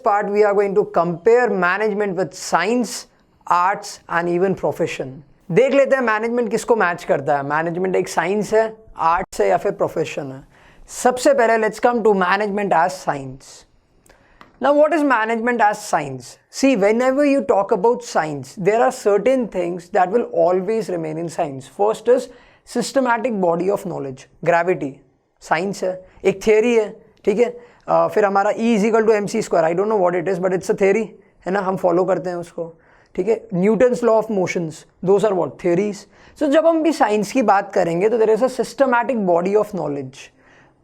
part we are going to compare management with science, arts and even profession. देख लेते हैं management किसको match करता है. मैनेजमेंट एक साइंस है, आर्ट्स है या फिर प्रोफेशन है. सबसे पहले let's come to management as science. Now what is management as science? See, whenever you talk about science, there are certain things that will always remain in science. First is systematic body of knowledge. Gravity, science है, एक theory है, ठीक है. फिर हमारा E is equal to mc square. I don't know what it is, but it's a theory, है ना, हम follow करते हैं उसको, ठीक है. Newton's law of motions, those are what? Theories. So जब हम भी science की बात करेंगे तो there is a systematic body of knowledge.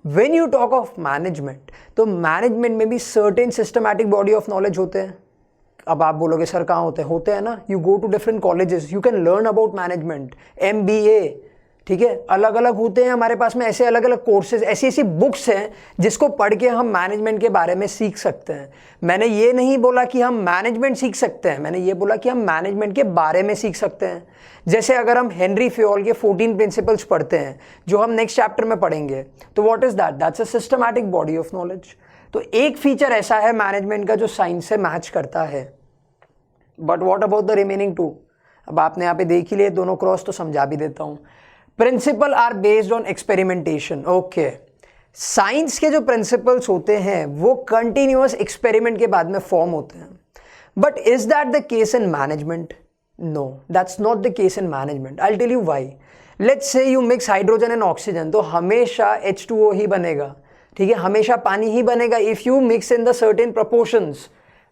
When you talk of management, तो मैनेजमेंट में भी certain systematic body of knowledge होते हैं. अब आप बोलोगे सर कहाँ होते हैं ना. You go to different colleges, you can learn about management, MBA, ठीक है. अलग अलग होते हैं हमारे पास में ऐसे अलग अलग कोर्सेज, ऐसी ऐसी बुक्स हैं जिसको पढ़ के हम मैनेजमेंट के बारे में सीख सकते हैं. मैंने ये नहीं बोला कि हम मैनेजमेंट सीख सकते हैं, मैंने ये बोला कि हम मैनेजमेंट के बारे में सीख सकते हैं. जैसे अगर हम हेनरी फ्योल के 14 प्रिंसिपल्स पढ़ते हैं जो हम नेक्स्ट चैप्टर में पढ़ेंगे, तो what is that? That's a systematic body of knowledge. तो एक फीचर ऐसा है मैनेजमेंट का जो साइंस से मैच करता है. But what about the remaining to? अब आपने यहाँ पे देख ही लिए दोनों क्रॉस, तो समझा भी देता हूँ. Principle are based on experimentation. Okay, science के जो प्रिंसिपल्स होते हैं वो कंटिन्यूअस एक्सपेरिमेंट के बाद में फॉर्म होते हैं. But is that the case in management? No, that's not the case in management. I'll tell you why. Let's say you mix hydrogen and oxygen, तो हमेशा H2O ही बनेगा, ठीक है, हमेशा पानी ही बनेगा if you mix in the certain proportions.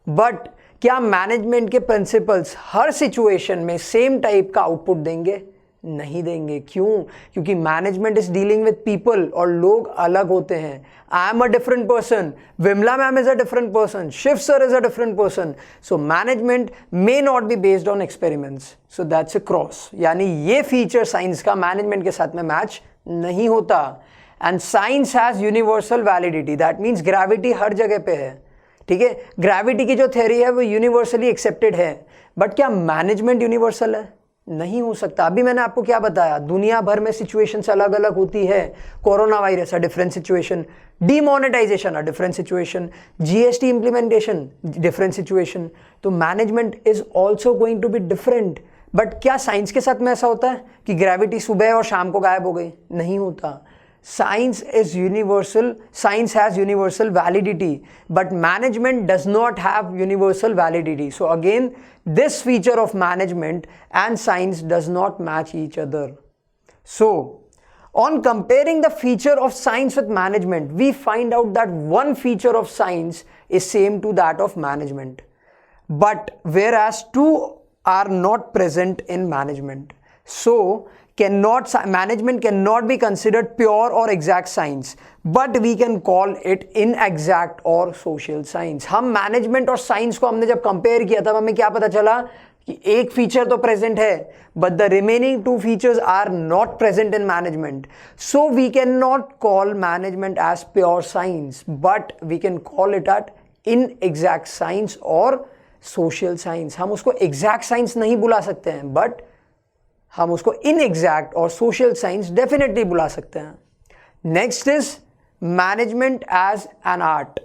But क्या management के प्रिंसिपल्स हर सिचुएशन में सेम टाइप का आउटपुट देंगे? नहीं देंगे. क्यों? क्योंकि management is dealing with people और लोग अलग होते हैं. I am a different person, Vimala ma'am is a different person, Shiv sir is a different person. So management may not be based on experiments. So that's a cross. यानी ये feature science का management के साथ में मैच नहीं होता. And science has universal validity. That means gravity हर जगह पे है, ठीक है. ग्रेविटी की जो थ्योरी है वो यूनिवर्सली एक्सेप्टेड है. बट क्या मैनेजमेंट यूनिवर्सल है? नहीं हो सकता. अभी मैंने आपको क्या बताया, दुनिया भर में सिचुएशंस अलग अलग होती है. Corona virus a different situation, demonetization a different situation, GST implementation different situation. तो management is also going to be different. But क्या साइंस के साथ में ऐसा होता है कि ग्रेविटी सुबह और शाम को गायब हो गई? नहीं होता. Science is universal, science has universal validity, but management does not have universal validity. So again, this feature of management and science does not match each other. So on comparing the feature of science with management, we find out that one feature of science is same to that of management, but whereas two are not present in management. So management cannot be considered pure or exact science, but we can call it inexact or social science. हम management और science को हमने जब compare किया तब हमें क्या पता चला कि एक फीचर तो प्रेजेंट है but the remaining two features are not present in management. So we can not call management as pure science, but we can call it at inexact science और सोशल साइंस. हम उसको exact science नहीं बुला सकते हैं, but हम उसको इनएग्जैक्ट और सोशल साइंस डेफिनेटली बुला सकते हैं. Next is management as an art.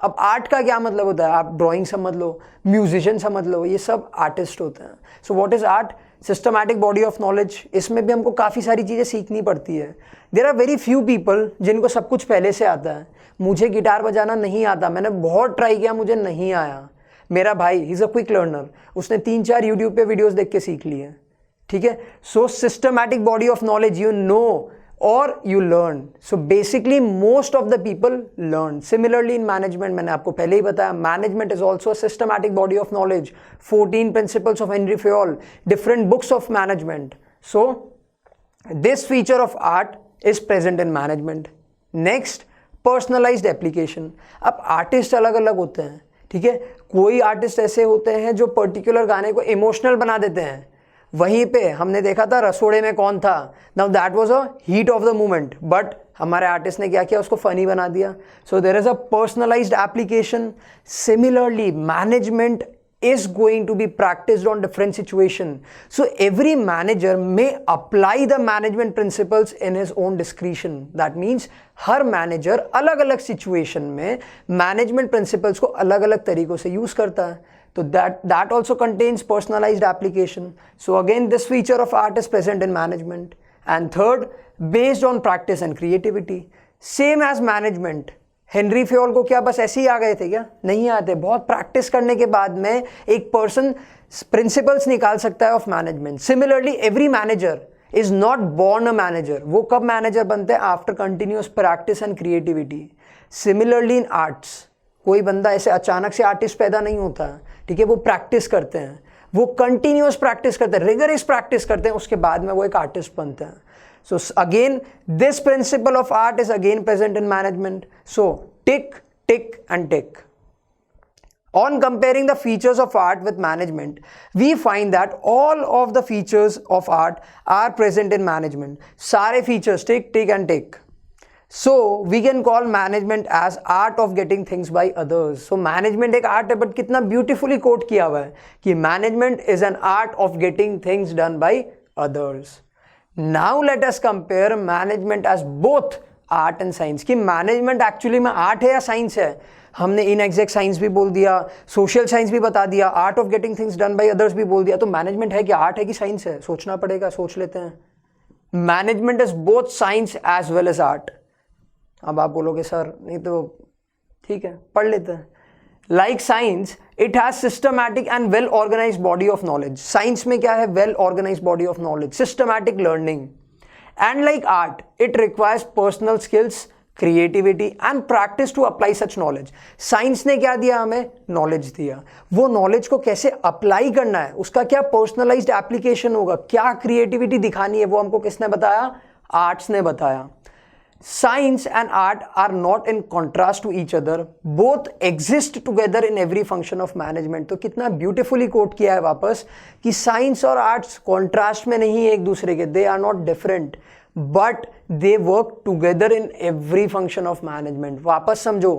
अब आर्ट का क्या मतलब होता है? आप ड्राइंग समझ लो, म्यूजिशियन समझ लो, ये सब आर्टिस्ट होते हैं. So what is art? Systematic body of knowledge. इसमें भी हमको काफ़ी सारी चीज़ें सीखनी पड़ती है. There are very few people जिनको सब कुछ पहले से आता है. मुझे गिटार बजाना नहीं आता, मैंने बहुत ट्राई किया, मुझे नहीं आया. मेरा भाई he is a quick learner, उसने 3-4 यूट्यूब पे वीडियोज़ देख के सीख लिए, ठीक है. So systematic body of knowledge, you know और you learn. So basically most of the people learn. Similarly in management, मैंने आपको पहले ही बताया, management is also a systematic body of knowledge. 14 principles of Henri Fayol, different books of management. So this feature of art is present in management. Next, personalized application. अब artist अलग अलग होते हैं, ठीक है. कोई आर्टिस्ट ऐसे होते हैं जो पर्टिकुलर गाने को इमोशनल बना देते हैं. वहीं पे हमने देखा था रसोड़े में कौन था. Now that was a heat of the moment, but हमारे आर्टिस्ट ने क्या किया, उसको फनी बना दिया. So there is a personalized application. Similarly management is going to be practiced on different situations. So every manager may apply the management principles in his own discretion. That means her manager अलग अलग situation में management principles को अलग अलग तरीकों से use करता है. तो that also contains personalized application. So again, this feature of art is present in management. And third, based on practice and creativity. Same as management. Henry Fayol को क्या बस ऐसे ही आ गए थे क्या? नहीं आते. बहुत प्रैक्टिस करने के बाद में एक पर्सन प्रिंसिपल्स निकाल सकता है of management. Similarly every manager is not born a manager. वो कब मैनेजर बनते हैं? After continuous practice and creativity. Similarly in arts, कोई बंदा ऐसे अचानक से आर्टिस्ट पैदा नहीं होता. ठीक है, वो प्रैक्टिस करते हैं, वो कंटिन्यूअस प्रैक्टिस करते हैं, रिगरस प्रैक्टिस करते हैं, उसके बाद में वो एक आर्टिस्ट बनते हैं. So again, this principle of art is again present in management. So tick, tick and tick. On comparing the features of art with management, we find that all of the features of art are present in management. सारे features tick, tick and tick. So we can call management as art of getting things by others. So management एक art है, but कितना beautifully quote किया हुआ है कि management is an art of getting things done by others. Now let us compare management as both art and science. कि management actually में art है या science है? हमने inexact science भी बोल दिया, social science भी बता दिया, art of getting things done by others भी बोल दिया. तो management है कि art है कि science है? सोचना पड़ेगा, सोच लेते हैं. Management is both science as well as art. अब आप बोलोगे सर नहीं तो ठीक है, पढ़ लेते हैं. Like science, it has systematic and well organized body of knowledge. Science में क्या है? Well organized body of knowledge, systematic learning. And like art, it requires personal skills, creativity and practice to apply such knowledge. Science ने क्या दिया हमें? Knowledge दिया. वो knowledge को कैसे apply करना है, उसका क्या personalized application होगा, क्या creativity दिखानी है, वो हमको किसने बताया? Arts ने बताया. Science and art are not in contrast to each other. Both exist together in every function of management. तो कितना beautifully quote किया है वापस कि science और arts contrast में नहीं है एक दूसरे के. They are not different, but they work together in every function of management. वापस समझो,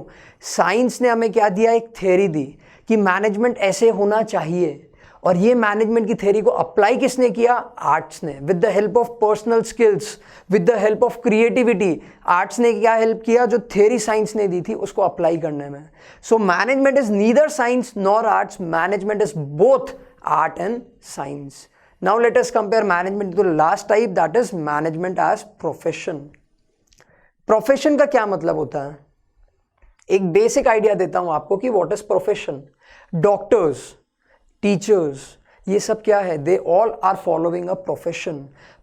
science ने हमें क्या दिया? एक theory दी कि management ऐसे होना चाहिए. और ये मैनेजमेंट की थ्योरी को अप्लाई किसने किया? आर्ट्स ने. With the help of personal skills, with the help of creativity, arts ने क्या हेल्प किया? जो थ्योरी साइंस ने दी थी उसको अप्लाई करने में. So management is neither science nor arts. Management is both art and science. Now let us compare management to the last type, that is management as profession. Profession का क्या मतलब होता है? एक बेसिक आइडिया देता हूं आपको कि what is profession. Doctors, teachers, ये सब क्या है? They all are following a profession.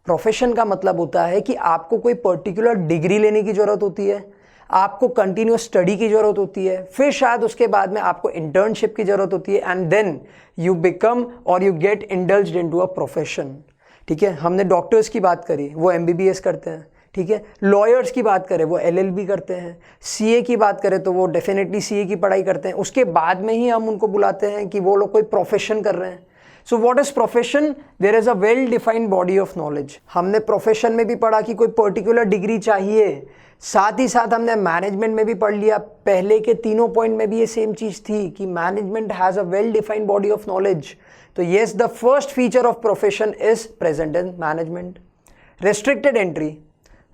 Profession का मतलब होता है कि आपको कोई पर्टिकुलर डिग्री लेने की जरूरत होती है, आपको कंटिन्यूस स्टडी की जरूरत होती है, फिर शायद उसके बाद में आपको इंटर्नशिप की जरूरत होती है, एंड देन यू बिकम और you get indulged into a profession. ठीक है, हमने डॉक्टर्स की बात करी, वो MBBS करते हैं. ठीक है, लॉयर्स की बात करें वो LLB करते हैं. CA की बात करें तो वो डेफिनेटली CA की पढ़ाई करते हैं. उसके बाद में ही हम उनको बुलाते हैं कि वो लोग कोई प्रोफेशन कर रहे हैं. So what is profession? There is a well defined body of knowledge. हमने प्रोफेशन में भी पढ़ा कि कोई पर्टिकुलर डिग्री चाहिए, साथ ही साथ हमने मैनेजमेंट में भी पढ़ लिया. पहले के तीनों पॉइंट में भी ये सेम चीज थी कि management has a well defined body of knowledge. तो yes, the first feature of profession is present in management. Restricted entry.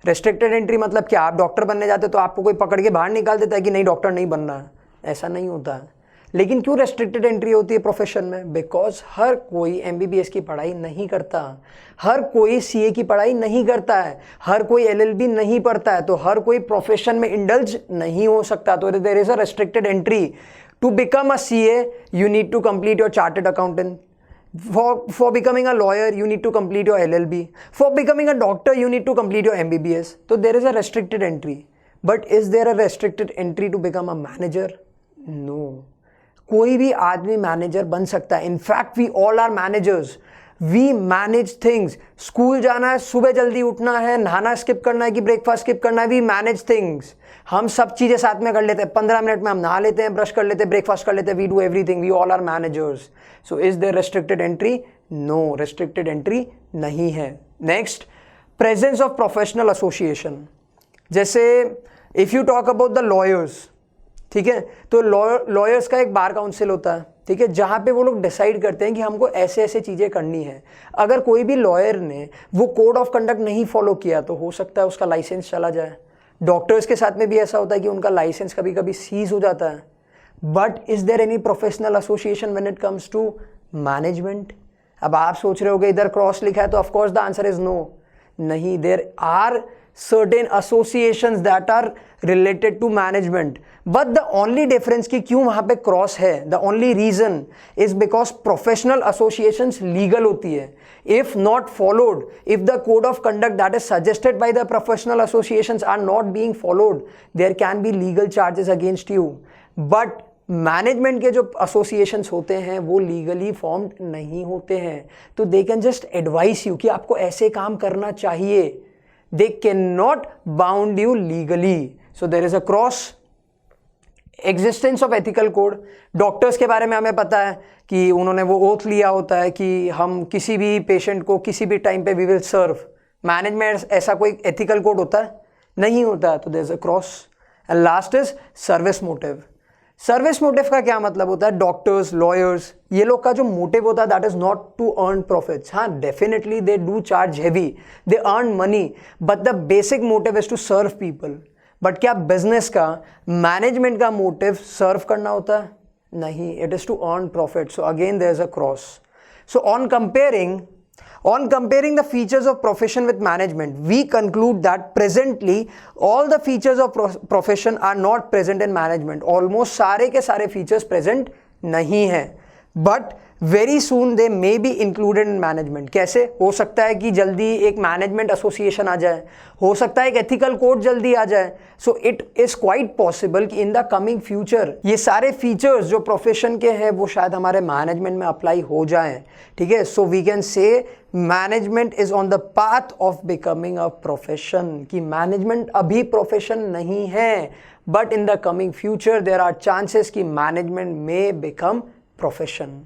Restricted entry मतलब क्या? आप डॉक्टर बनने जाते तो आपको कोई पकड़ के बाहर निकाल देता है कि नहीं डॉक्टर नहीं बनना है, ऐसा नहीं होता है. लेकिन क्यों रेस्ट्रिक्टेड एंट्री होती है प्रोफेशन में? बिकॉज हर कोई MBBS की पढ़ाई नहीं करता, हर कोई CA की पढ़ाई नहीं करता है, हर कोई LLB नहीं पढ़ता है, तो हर कोई प्रोफेशन में इंडल्ज नहीं हो सकता. तो there is a restricted entry. To become a CA you need to complete your chartered accountant. For becoming a lawyer, you need to complete your LLB. For becoming a doctor, you need to complete your MBBS. So there is a restricted entry. But is there a restricted entry to become a manager? No. कोई भी आदमी manager बन सकता है. In fact, we all are managers. We manage things. School जाना है, सुबह जल्दी उठना है, नहाना स्किप करना है कि ब्रेकफास्ट स्किप करना है. We manage things. हम सब चीज़ें साथ में कर लेते हैं. 15 मिनट में हम नहा लेते हैं, ब्रश कर लेते हैं, ब्रेकफास्ट कर लेते हैं. We do everything. We all are managers. So is there restricted entry? No, restricted entry नहीं है. Next, presence of professional association. जैसे if you talk about the lawyers, ठीक है। तो लॉयर्स का एक बार काउंसिल होता है, ठीक है, जहाँ पे वो लोग डिसाइड करते हैं कि हमको ऐसे ऐसे चीज़ें करनी है। अगर कोई भी लॉयर ने वो कोड ऑफ कंडक्ट नहीं फॉलो किया तो हो सकता है उसका लाइसेंस चला जाए। डॉक्टर्स के साथ में भी ऐसा होता है कि उनका लाइसेंस कभी कभी सीज हो जाता है। But is there any professional association when it comes to management? अब आप सोच रहे होगे इधर क्रॉस लिखा है तो of course the answer is no. नहीं, there are certain associations that are related to management, but the only difference कि क्यों वहाँ पे क्रॉस है, the only reason is because professional associations legal होती है। if not followed, if the code of conduct that is suggested by the professional associations are not being followed, there can be legal charges against you। but management के जो associations होते हैं वो legally formed नहीं होते हैं, तो they can just advice you कि आपको ऐसे काम करना चाहिए। They cannot bound you legally. So there is a cross. Existence of ethical code. Doctors के बारे में हमें पता है कि उन्होंने वो ओथ लिया होता है कि हम किसी भी पेशेंट को किसी भी टाइम पे वी विल सर्व। मैनेजमेंट ऐसा कोई एथिकल कोड होता है? नहीं होता है, तो there is a cross. And last is service motive. Service motive का क्या मतलब होता है? डॉक्टर्स, लॉयर्स, ये लोग का जो मोटिव होता है that is not to earn profits. हाँ, definitely they do charge heavy, they earn money, but the basic motive is to serve people. But क्या बिजनेस का, मैनेजमेंट का मोटिव सर्व करना होता है? नहीं, it is to earn profit. So again there is a cross. So on comparing the features of profession with management, we conclude that presently all the features of profession are not present in management. Almost सारे के सारे features present नहीं हैं, but very soon they may be included in management. कैसे हो सकता है कि जल्दी एक मैनेजमेंट एसोसिएशन आ जाए, हो सकता है एक एथिकल कोड जल्दी आ जाए। So it is quite possible कि इन द कमिंग फ्यूचर ये सारे फीचर्स जो प्रोफेशन के हैं वो शायद हमारे मैनेजमेंट में अप्लाई हो जाएं। ठीक है, so we can say management is on the path of becoming a profession, कि मैनेजमेंट अभी प्रोफेशन नहीं है, but in the coming future there are chances कि मैनेजमेंट मे बिकम प्रोफेशन।